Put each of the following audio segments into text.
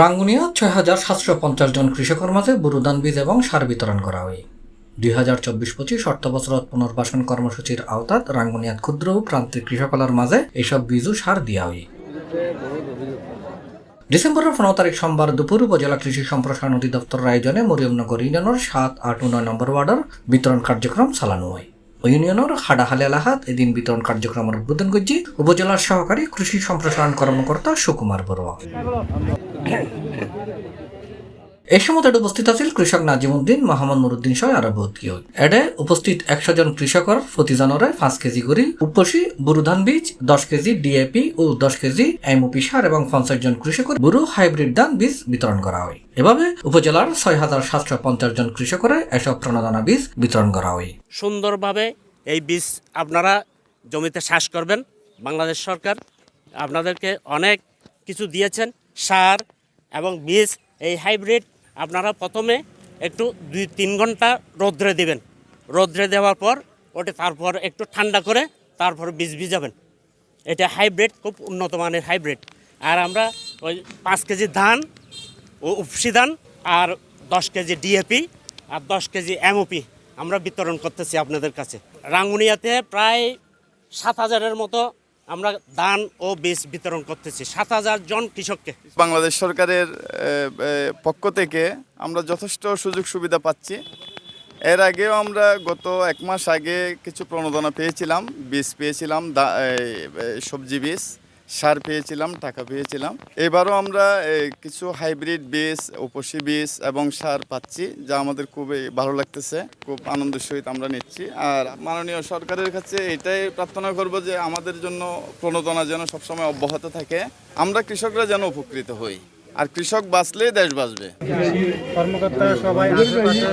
রাঙ্গুনিয়া ৬,৭৫০ জন কৃষকের মাঝে বুরুদান বীজ এবং সার বিতরণ করা হয়। ২০২৪-২৫ অর্থবছরত পুনর্বাসন কর্মসূচির আওতাত রাঙ্গুনিয়াত ক্ষুদ্র ও প্রান্তিক কৃষকলার মাঝে এইসব বীজ ও সার দিয়া হয়। ডিসেম্বরের ১৫ তারিখ সোমবার দুপুর উপজেলা কৃষি সম্প্রসারণ অধিদপ্তর আয়োজনে মরিয়মনগর ইউনিয়নের ৭, ৮ ও ৯ নম্বর ওয়ার্ডের বিতরণ কার্যক্রম চালানো হয়। ইউনিয়নের হাডাহালি এলাকাত এদিন বিতরণ কার্যক্রমের উদ্বোধন করছে উপজেলার সহকারী কৃষি সম্প্রসারণ কর্মকর্তা সুকুমার বড়ুয়া। এই সময় উপস্থিত আছিল কৃষক নাজিমুদ্দিন, মোহাম্মদ নুরুদ্দিন সহ আরো বহুত কেউ। এডে উপস্থিত ১০০ জন কৃষকর প্রতিজনরে ৫ কেজি করে উপসি বুরুধান বীজ, ১০ কেজি ডিএপি ও ১০ কেজি এমওপি সার এবং ৫০ জন কৃষকের বুরু হাইব্রিড ধান বীজ বিতরণ করা হয়। এভাবে উপজেলার ৬,৭৫০ জন কৃষকরে এসব প্রণোদনা বীজ বিতরণ করা হয়। সুন্দরভাবে এই বীজ আপনারা জমিতে চাষ করবেন। বাংলাদেশ সরকার আপনাদেরকে অনেক কিছু দিয়েছেন, সার এবং বীজ। এই হাইব্রিড আপনারা প্রথমে একটু ২-৩ ঘন্টা রোদ্রে দিবেন। রোদ্রে দেওয়ার পর ওটা তারপর একটু ঠান্ডা করে তারপর বীজ ভিজাবেন। এটা হাইব্রিড, খুব উন্নত মানের হাইব্রিড। আর আমরা ওই ৫ কেজি ধান ও উপসি ধান আর ১০ কেজি ডিএপি আর ১০ কেজি এমওপি আমরা বিতরণ করতেছি আপনাদের কাছে। রাঙ্গুনিয়াতে প্রায় ৭,০০০-এর মতো আমরা ধান ও বীজ বিতরণ করতেছি ৭,০০০ জন কৃষককে। বাংলাদেশ সরকারের পক্ষ থেকে আমরা যথেষ্ট সুযোগ সুবিধা পাচ্ছি। এর আগেও আমরা গত ১ মাস আগে কিছু প্রণোদনা পেয়েছিলাম, বীজ পেয়েছিলাম, সবজি বীজ, সার পেয়েছিলাম, টাকা পেয়েছিলাম। এবারও আমরা কিছু হাইব্রিড বীজ, উপসি বীজ এবং সার পাচ্ছি, যা আমাদের খুবই ভালো লাগতেছে। খুব আনন্দের সহিত আমরা নিচ্ছি। আর মাননীয় সরকারের কাছে এটাই প্রার্থনা করব যে আমাদের জন্য প্রণোদনা যেন সবসময় অব্যাহত থাকে, আমরা কৃষকরা যেন উপকৃত হই। আর কৃষক বাঁচলে দেশ বাঁচবে। কর্মকর্তারা সবাই আশেপাশে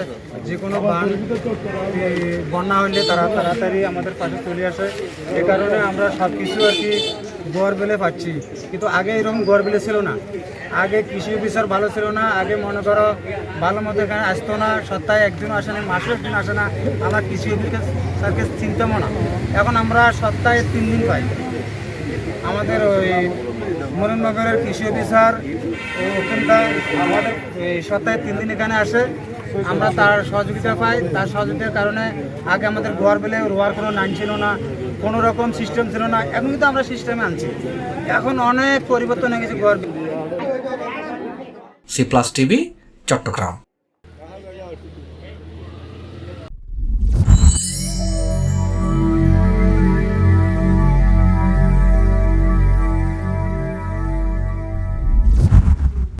যে কোনো বন্যা হলে তারা তাড়াতাড়ি আমাদের পাশে চলে আসে। এ কারণে আমরা সব কিছু আর কি গড়বেলে পাচ্ছি। কিন্তু আগে এরকম গড়বেলে ছিল না। আগে কৃষি অফিসার ভালো ছিল না। আগে মনে করো ভালো মতো এখানে আসতো না, সপ্তাহে একদিন আসে না, মাসে একদিন আসে না। আমরা কৃষি অফিসারকে চিনতামও না। এখন আমরা সপ্তাহে ৩ দিন পাই। আমাদের ওই মরিয়মনগরের কৃষি অফিসার ওখানকার আমাদের সপ্তাহে ৩ দিন এখানে আসে। আমরা তার সহযোগিতা পাই। তার সহযোগিতার কারণে আগে আমাদের গোয়ার বেলে রোয়ার কোনো লাইন ছিল না, কোনো রকম সিস্টেম ছিল না। এখন কিন্তু আমরা সিস্টেমে আনছি। এখন অনেক পরিবর্তন হয়ে গেছে গোয়ার। C+ TV, Chittagong.